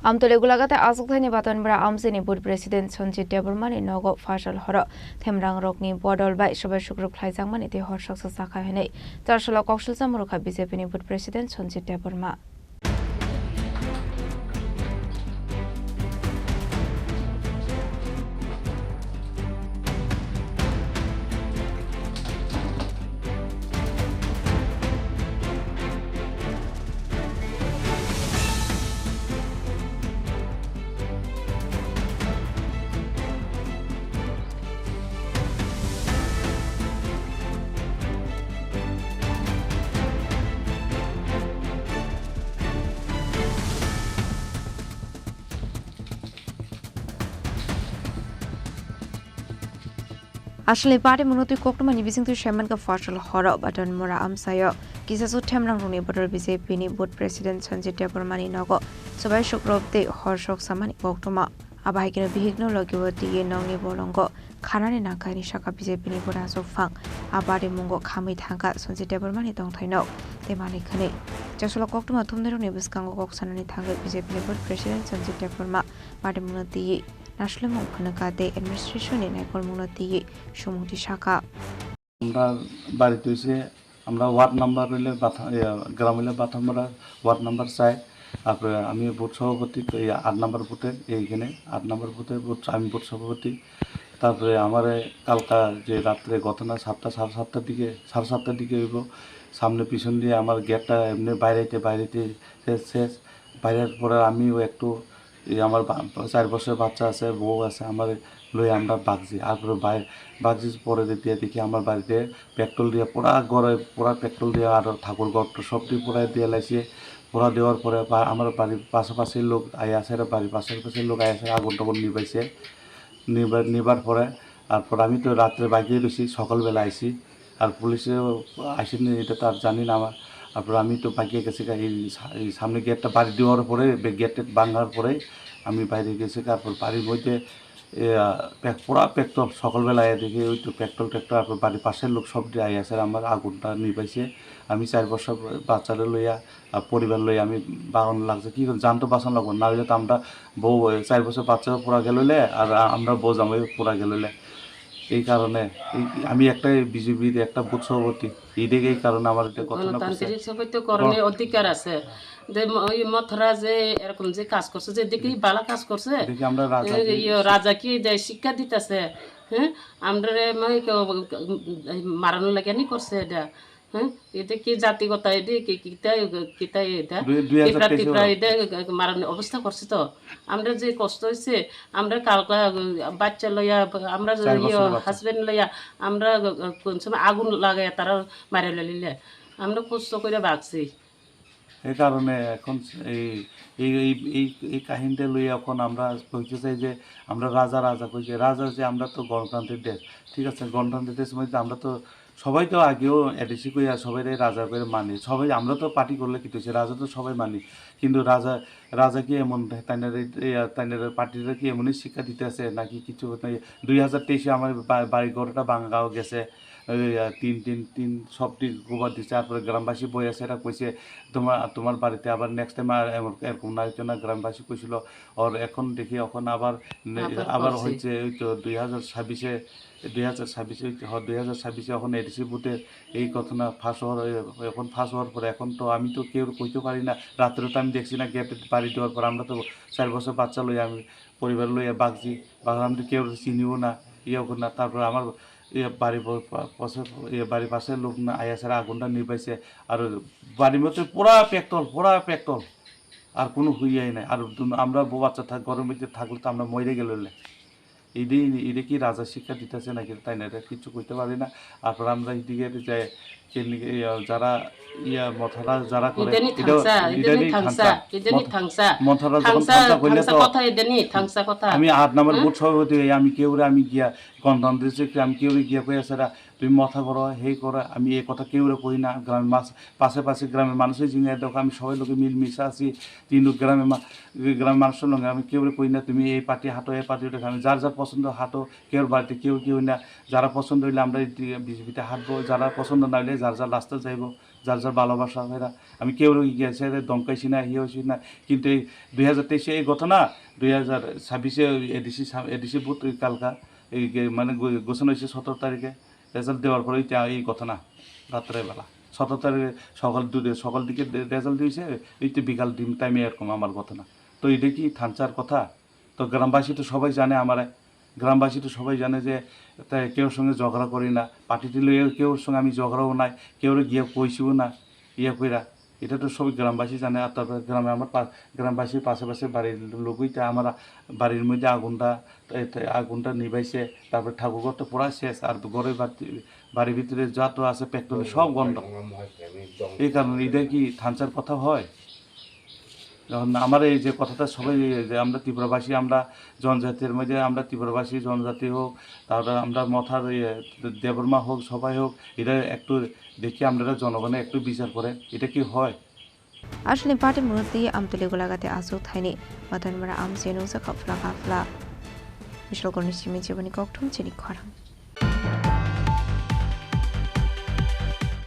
Amtole gulagate asukthani batonbra amsini bud president Sonjit Debormani nogo fashal horo themrang rokni bodol bai sobai shukruk khlaijangmani te hor saksa sakha hene charshala kokshil samurukha BJP ni bud president Sonjit Deborma Ashle party monotui koktomani bisingtu shaman ka fashal horo baton mora amsayo kisasu themrang runi bodol BJP ni bud president Sonjit Debormani nogo sobai shukrobte horshok samani koktoma abahikena bihigno logiwati ye nongni bolongo khanani nakani shaka BJP ni boda sofang abade mungo khamai thangka Sonjit Debormani dongthaino temani khane jasula koktoma thumnero ni biskango koksanani thangga BJP ni bud president Sonjit Deborma party monoti National Mukhanakade Administration in Ekolmunati Shumuti Shaka. বাড়িতে হয়েছে আমরা ward number হইলে গ্রাম হইলে বাথামরা ward number চাই তারপরে আমি booth সভাপতি এই ৮ নম্বর বুথের এইখানে ৮ নম্বর বুথের আমি বুথ সভাপতি তারপরে আমার কালকা যে রাত্রে ঘটনা ৭টা সাড়ে ৭টার দিকে হইব সামনে পিছন দিয়ে আমার গেটটা এমনি বাইরেতে শেষ বাইরের পরে আমিও একটু আমার ৪ বছরের বাচ্চা আছে বউ আছে আমার লই আমরা বাগজি আর বাগজি পরে দেখি আমার বাড়িতে পেট্রোল দিয়ে পুরা পেট্রোল দিয়ে আর ঠাকুর ঘর সব দিয়ে পুরাই দিয়ে লাইছে পুরা দেওয়ার পরে আমার বাড়ির পাশাপাশি লোক আইয়াছে বাড়ির পাশাপাশি লোক আইয়াছে আগুন টাগুন নিবাইছে নিবার পরে তারপর আমি তো রাত্রে বাগিয়ে রয়েছি সকালবেলা আইছি আর পুলিশে আসেনি এটা তো আর জানি না আমার তারপর আমি তো বাগিয়ে গেছি এই সামনে গেটটা বাড়ি দেওয়ার পরে গেটটা ভাঙার পরে আমি বাইরে গেছি তারপর বাড়ির মধ্যে পুরা পেট্রোল সকালবেলা দেখি ওই তো পেট্রোল তারপর বাড়ির পাশের লোক সব দিয়ে আইয়াছে আমার আগুনটা নিবাইছে আমি ৪ বছর বাচ্চারা লইয়া পরিবার লইয়া আমি বাগান লাগছে কি করে জান তো বাঁচানো লাগবো না হলে তো আমরা বউ ৪ বছর বাচ্চা পুরা গেলে আর আমরা বউ জামাই পুরা গেলে এই কারণে আমি একটা বিজেপির একটা বুথ সভাপতি এই কারণে আমার এটা গণতান্ত্রিক সবাই তো করণের অধিকার আছে যে ওই মথরা যে এরকম যে কাজ করছে যে দেখি ভালো কাজ করছে আমরা রাজা কি শিক্ষা দিতেছে হ্যাঁ আমরা মারানোর লাগে নি করছে এটা হ্যাঁ এটা কি জাতিগতা এটা কিতা এটা মারানোর অবস্থা করছে তো আমরা যে কষ্ট হয়েছে আমরা কালকা বাচ্চা লইয়া আমরা হাজবেন্ড লইয়া আমরা কোন সময় আগুন লাগাই তারা মারে লিলে আমরা কষ্ট করে বাঁচছি এই কারণে এখন এই কাহিনীটা লইয়া এখন আমরা বলতে চাই যে আমরা রাজা কইছি রাজা যে আমরা তো গণতান্ত্রিক দেশ ঠিক আছে গণতান্ত্রিক দেশের মধ্যে আমরা তো সবাই তো আগেও এডিসি কইয়া সবাই রাজা করে মানি সবাই আমরা তো পার্টি করলে কি হচ্ছে রাজা তো সবাই মানি কিন্তু রাজা কি এমন তাইনের পার্টিটা কি এমনই শিক্ষা দিতে আছে নাকি কিছু 2023-এ আমার বাড়ি ঘরটা ভাঙাও গেছে তিন সবটি গোবর দিচ্ছে তারপরে গ্রামবাসী বই আছে এটা কইছে তোমার বাড়িতে আবার নেক্সট টাইম এরকম না হইতো না গ্রামবাসী কইছিল আর এখন দেখি এখন আবার হয়েছে ওই তো 2026 এখন এডিসি বুথে এই ঘটনা এখন ফাঁস হওয়ার পরে এখন তো আমি তো কেউ কইতে পারি না রাত্রে তো আমি দেখছি না গেটে বাড়ি দেওয়ার পর আমরা তো 4 বছর বাচ্চা লইয়া আমি পরিবার লইয়া বাগছি আমি তো কেউ চিনিও না না তারপর আমার বাড়ির পাশে লোক না আইয়াছে আগুনটা নিবাইছে আর বাড়ির মধ্যে পুরা পেট্রোল আর কোনো হইয়াই নাই আর আমরা বউ বাচ্চা ঘরের মধ্যে থাকলে তো আমরা মরে গেলে এটা কি রাজা শিক্ষা দিতেছে নাকি তাই না এটা কিছু করতে পারি না তারপর আমরা এদিকে যাই যারা মথরা যারা করে আমি ৮ নম্বর বুথ সভাপতি আমি আমি গিয়া গণতন্ত্র আমি গিয়া কই আছে তুমি মথা করো হে করো আমি এই কথা কেউ কই না গ্রামের পাশে গ্রামের মানুষের জিনিস দেখো আমি সবাই লোকে মিলমিশা আছি কিন্তু গ্রামের মানুষের লগে আমি কেউ কই না তুমি এই পার্টি হাঁটো এই পার্টি আমি যার পছন্দ হাঁটো কেউ বাড়িতে কেউ না যারা পছন্দ হইলে আমরা বিজেপিতে হাঁটবো যারা পছন্দ না হইলে যার রাস্তা যাইব যার যার ভালোবাসা এরা আমি কেউ গিয়েছে দমকাইছি না ইয়ে হয়েছি না, কিন্তু এই 2023 এই ঘটনা 2026 এডিসি বুথ কালকা এই মানে ঘোষণা হয়েছে 17 তারিখে রেজাল্ট দেওয়ার পরে এই ঘটনা রাত্রে বেলা 17 তারিখে সকাল দিকে রেজাল্ট দিয়েছে, এই তো বিকাল দিন টাইমে এরকম আমার ঘটনা। তো এটা কি থানচার কথা? তো গ্রামবাসী তো সবাই জানে, গ্রামবাসী তো সবাই জানে যে তাই কেউর সঙ্গে ঝগড়া করি না, পার্টিতে লইয়ে কেউর সঙ্গে আমি ঝগড়াও নাই, কেউ গিয়ে কইছিও না ইয়ে কইরা, এটা তো সবাই গ্রামবাসী জানে। আর তারপরে গ্রামে আমার গ্রামবাসীর পাশাপাশি বাড়ির লোকই তা আমার বাড়ির মধ্যে আগুনটা নিভাইছে, তারপরে ঠাকুরঘর তো পুরা শেষ, আর ঘরের বাড়ির ভিতরে যা তো আছে পেট্রোল সব বন্ধ। এই কারণে এটা কি থানচার কথা হয়? যখন আমার এই যে কথাটা সবাই যে আমরা ত্রিপুরাবাসী, আমরা জনজাতির মধ্যে আমরা ত্রিপুরাবাসী জনজাতি হোক, তারপরে আমরা মথার দেবর্মা হোক, সবাই হোক, এটা একটু দেখি আমরা জনগণে একটু বিচার করে, এটা কি হয়? Ashley party murti am tuligulagate asu thaini badan mara am senu sa khafla khafla. Mishal korni chimi jibani koktum chini khara.